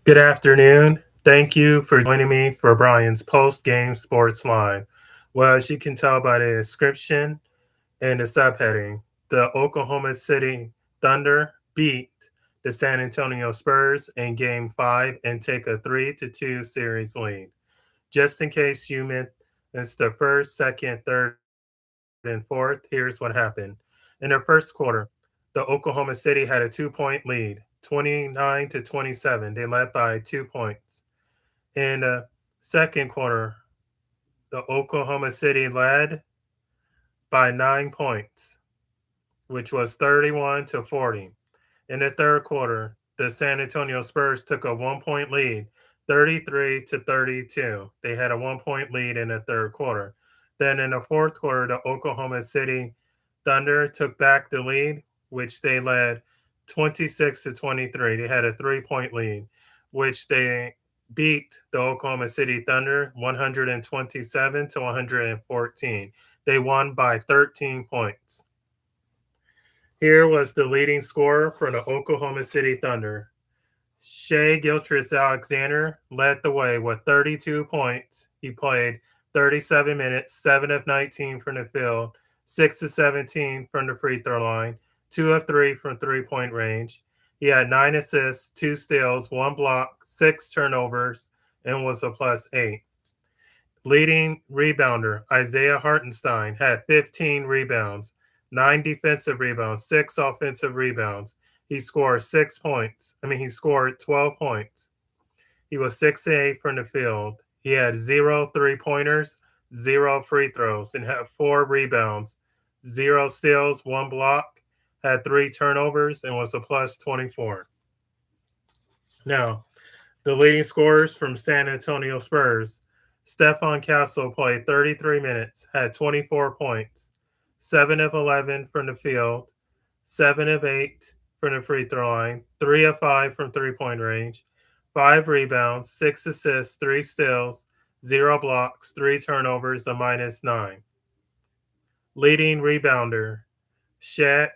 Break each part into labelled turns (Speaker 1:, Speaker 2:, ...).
Speaker 1: Good afternoon. Thank you for joining me for Brian's post-game sports line. Well, as you can tell by the description and the subheading, the Oklahoma City Thunder beat the San Antonio Spurs in Game 5 and take a 3-2 series lead. Just in case you missed the first, second, third, and fourth, here's what happened. In the first quarter, the Oklahoma City had a 2-point lead, 29-27. They led by 2 points. In the second quarter, the Oklahoma City led by 9 points, which was 31-40. In the third quarter, the San Antonio Spurs took a 1 point lead, 33-32. They had a 1 point lead in the third quarter. Then in the fourth quarter, the Oklahoma City Thunder took back the lead, which they led 26-23. They had a 3 point lead, which they beat the Oklahoma City Thunder 127-114. They won by 13 points. Here was the leading scorer for the Oklahoma City Thunder. Shai Gilgeous-Alexander led the way with 32 points. He played 37 minutes, 7 of 19 from the field, 6 of 17 from the free throw line, 2 of 3 from three-point range. He had 9 assists, 2 steals, 1 block, 6 turnovers, and was a +8. Leading rebounder Isaiah Hartenstein had 15 rebounds, 9 defensive rebounds, 6 offensive rebounds. He scored 6 points. He scored 12 points. He was 6-8 from the field. He had 0 3-pointers, 0 free throws, and had 4 rebounds, 0 steals, 1 block, had 3 turnovers, and was a +24. Now, the leading scorers from San Antonio Spurs. Stephon Castle played 33 minutes, had 24 points, 7 of 11 from the field, 7 of 8 from the free throw line, 3 of 5 from three-point range, 5 rebounds, 6 assists, 3 steals, 0 blocks, 3 turnovers, a -9. Leading rebounder, Shaq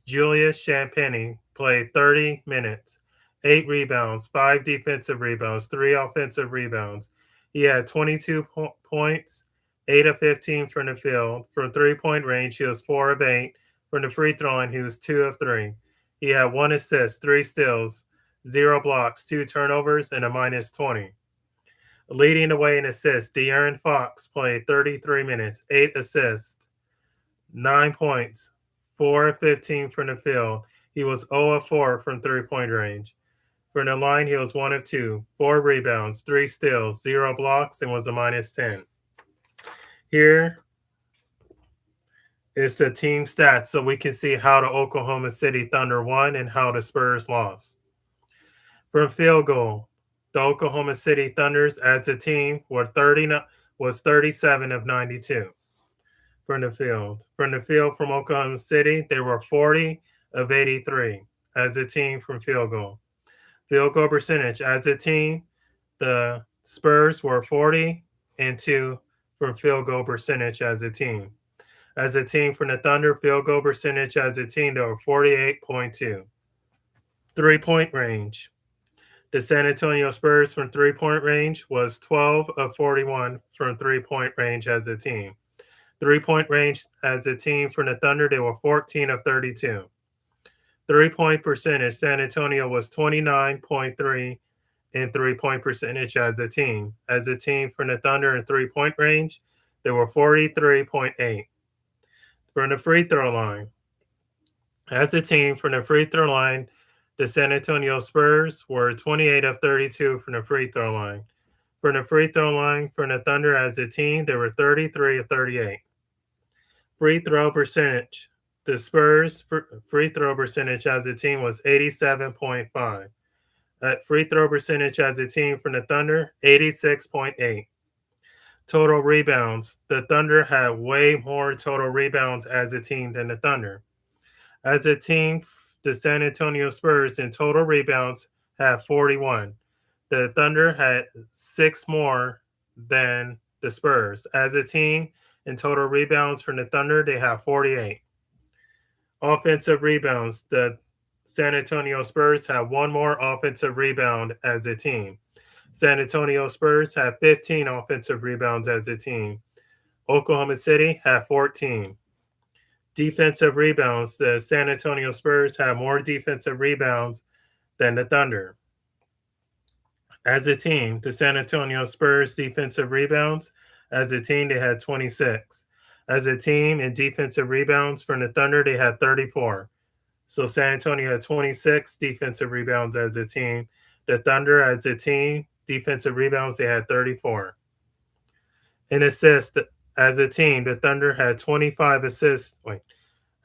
Speaker 1: Julius Champagny played 30 minutes, 8 rebounds, 5 defensive rebounds, 3 offensive rebounds. He had 22 points, 8 of 15 from the field. From three-point range, he was 4 of 8. From the free throw line, he was 2 of 3. He had 1 assist, 3 steals, 0 blocks, 2 turnovers, and a -20. Leading the way in assists, De'Aaron Fox played 33 minutes, 8 assists, 9 points, 4 of 15 from the field. He was 0 of 4 from three-point range. From the line, he was 1 of 2, 4 rebounds, 3 steals, 0 blocks, and was a -10. Here is the team stats so we can see how the Oklahoma City Thunder won and how the Spurs lost. From field goal, the Oklahoma City Thunders as a team was 37 of 92 from the field. From the field from Oklahoma City, they were 40 of 83 as a team from field goal. Field goal percentage as a team, the Spurs were 40-2 from field goal percentage as a team. As a team from the Thunder, field goal percentage as a team, they were 48.2. 3-point range. The San Antonio Spurs from three-point range was 12 of 41 from three-point range as a team. 3-point range as a team from the Thunder, they were 14 of 32. 3-point percentage, San Antonio was 29.3 in 3-point percentage as a team. As a team from the Thunder in 3-point range, they were 43.8. From the free throw line, as a team from the free throw line, the San Antonio Spurs were 28 of 32 from the free throw line. From the free throw line from the Thunder as a team, they were 33 of 38. Free throw percentage, the Spurs free throw percentage as a team was 87.5. At free throw percentage as a team from the Thunder, 86.8. Total rebounds, the Thunder had way more total rebounds as a team than the Thunder. As a team, the San Antonio Spurs in total rebounds had 41. The Thunder had 6 more than the Spurs. As a team, in total rebounds from the Thunder, they have 48. Offensive rebounds, the San Antonio Spurs have one more offensive rebound as a team. San Antonio Spurs have 15 offensive rebounds as a team. Oklahoma City have 14. Defensive rebounds, the San Antonio Spurs have more defensive rebounds than the Thunder. As a team, the San Antonio Spurs defensive rebounds, as a team, they had 26. As a team in defensive rebounds from the Thunder, they had 34. So San Antonio had 26 defensive rebounds as a team. The Thunder, as a team, defensive rebounds, they had 34. In assists, as a team, the Thunder had 25 assists.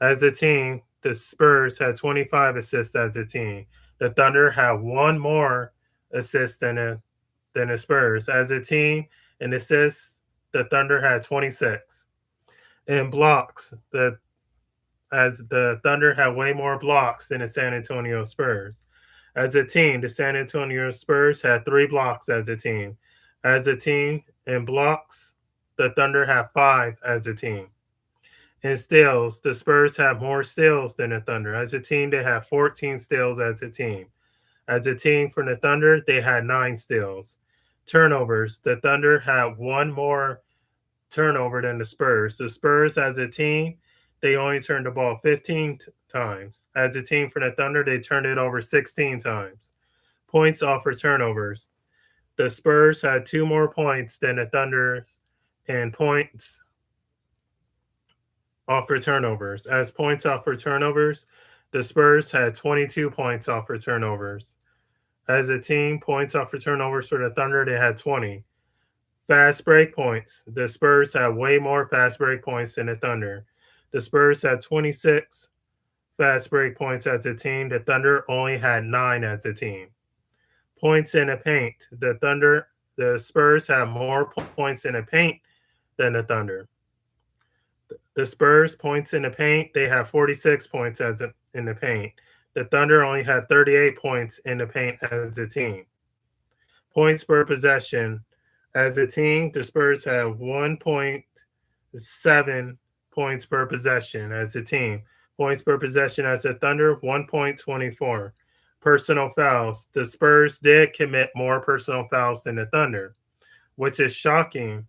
Speaker 1: As a team, the Spurs had 25 assists as a team. The Thunder had one more assist than the Spurs. As a team, in assists, the Thunder had 26. In blocks, as the Thunder had way more blocks than the San Antonio Spurs. As a team, the San Antonio Spurs had 3 blocks as a team. As a team, in blocks, the Thunder had 5 as a team. In steals, the Spurs have more steals than the Thunder. As a team, they have 14 steals as a team. As a team from the Thunder, they had 9 steals. Turnovers, the Thunder had one more turnover than the Spurs. The Spurs, as a team, they only turned the ball 15 times. As a team from the Thunder, they turned it over 16 times. Points off for turnovers. The Spurs had 2 more points than the Thunder in points off for turnovers. As points off for turnovers, the Spurs had 22 points off for turnovers. As a team, points off for turnovers for the Thunder, they had 20. Fast break points. The Spurs had way more fast break points than the Thunder. The Spurs had 26 fast break points as a team. The Thunder only had 9 as a team. Points in the paint. The Spurs have more points in the paint than the Thunder. The Spurs points in the paint, they have 46 points in the paint. The Thunder only had 38 points in the paint as a team. Points per possession. As a team, the Spurs have 1.7 points per possession as a team. Points per possession as a Thunder, 1.24. Personal fouls. The Spurs did commit more personal fouls than the Thunder, which is shocking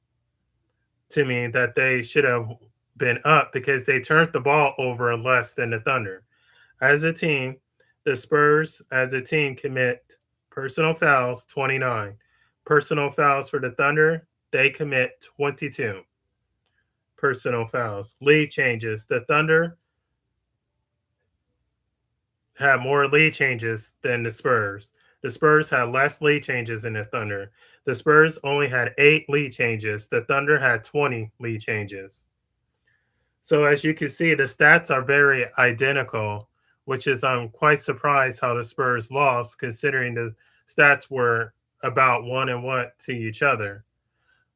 Speaker 1: to me that they should have been up because they turned the ball over less than the Thunder. As a team, the Spurs as a team commit personal fouls 29. Personal fouls for the Thunder, they commit 22 personal fouls. Lead changes. The Thunder had more lead changes than the Spurs. The Spurs had less lead changes than the Thunder. The Spurs only had 8 lead changes. The Thunder had 20 lead changes. So as you can see, the stats are very identical, which is I'm quite surprised how the Spurs lost, considering the stats were about 1-1 to each other.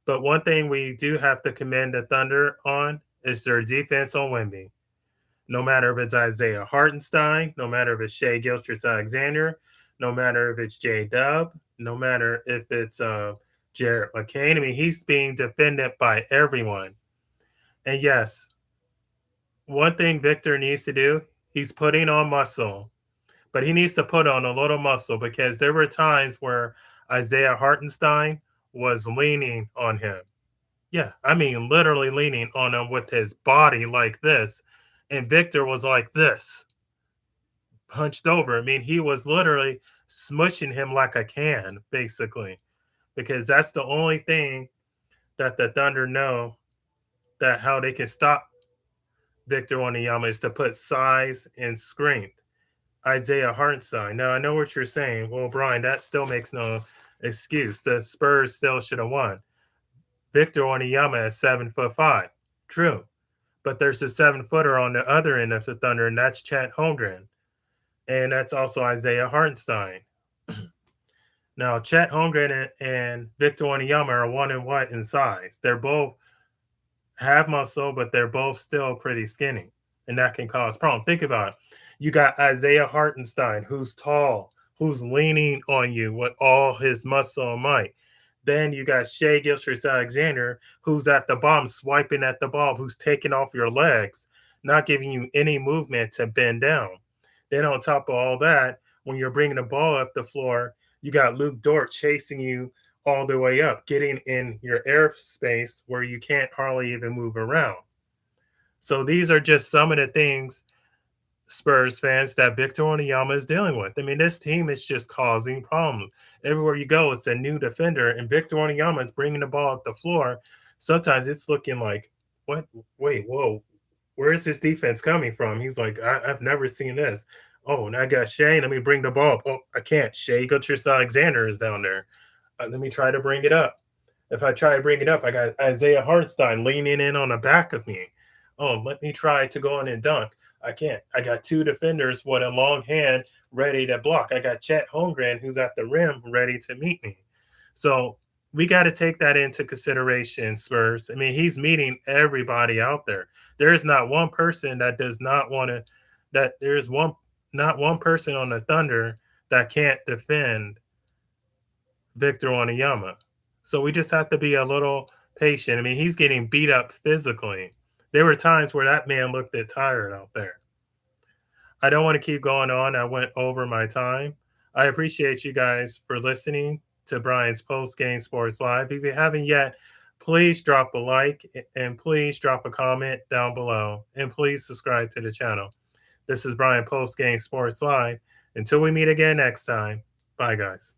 Speaker 1: But one thing we do have to commend the Thunder on is their defense on Wemby. No matter if it's Isaiah Hartenstein, no matter if it's Shai Gilgeous-Alexander, no matter if it's J-Dub, no matter if it's Jared McCain. I mean, he's being defended by everyone. And yes, one thing Victor needs to do, he's putting on muscle, but he needs to put on a little muscle because there were times where Isaiah Hartenstein was leaning on him. Yeah, I mean, literally leaning on him with his body like this. And Victor was like this, hunched over. I mean, he was literally smushing him like a can, basically, because that's the only thing that the Thunder know that how they can stop Victor Wembanyama is to put size and strength. Isaiah Hartenstein. Now I know what you're saying. Well, Brian, that still makes no excuse. The Spurs still should have won. Victor Wembanyama is 7'5". True. But there's a 7-footer on the other end of the Thunder, and that's Chet Holmgren. And that's also Isaiah Hartenstein. Now, Chet Holmgren and Victor Wembanyama are 1 in size. They're both have muscle, but they're both still pretty skinny, and that can cause problems. Think about it. You got Isaiah Hartenstein, who's tall, who's leaning on you with all his muscle and might. Then you got Shai Gilgeous-Alexander, who's at the bottom, swiping at the ball, who's taking off your legs, not giving you any movement to bend down. Then on top of all that, when you're bringing the ball up the floor, you got Luke Dort chasing you all the way up, getting in your airspace where you can't hardly even move around. So these are just some of the things, Spurs fans, that Victor Wembanyama is dealing with. I mean, this team is just causing problems. Everywhere you go, it's a new defender, and Victor Wembanyama is bringing the ball up the floor. Sometimes it's looking like, what? Wait, whoa, where is this defense coming from? He's like, I've never seen this. Oh, and I got Shea. Let me bring the ball up. Oh, I can't. Shea Gilgeous-Alexander is down there. Let me try to bring it up. If I try to bring it up, I got Isaiah Hartenstein leaning in on the back of me. Oh, let me try to go in and dunk. I can't. I got two defenders with a long hand ready to block. I got Chet Holmgren who's at the rim ready to meet me. So we got to take that into consideration, Spurs. I mean, he's meeting everybody out there. There is not one person that does not want to. That there's one not one person on the Thunder that can't defend Victor Wembanyama. So we just have to be a little patient. I mean, he's getting beat up physically. There were times where that man looked tired out there. I don't want to keep going on. I went over my time. I appreciate you guys for listening to Brian's Post Game Sports Live. If you haven't yet, please drop a like and please drop a comment down below. And please subscribe to the channel. This is Brian Post Game Sports Live. Until we meet again next time, bye, guys.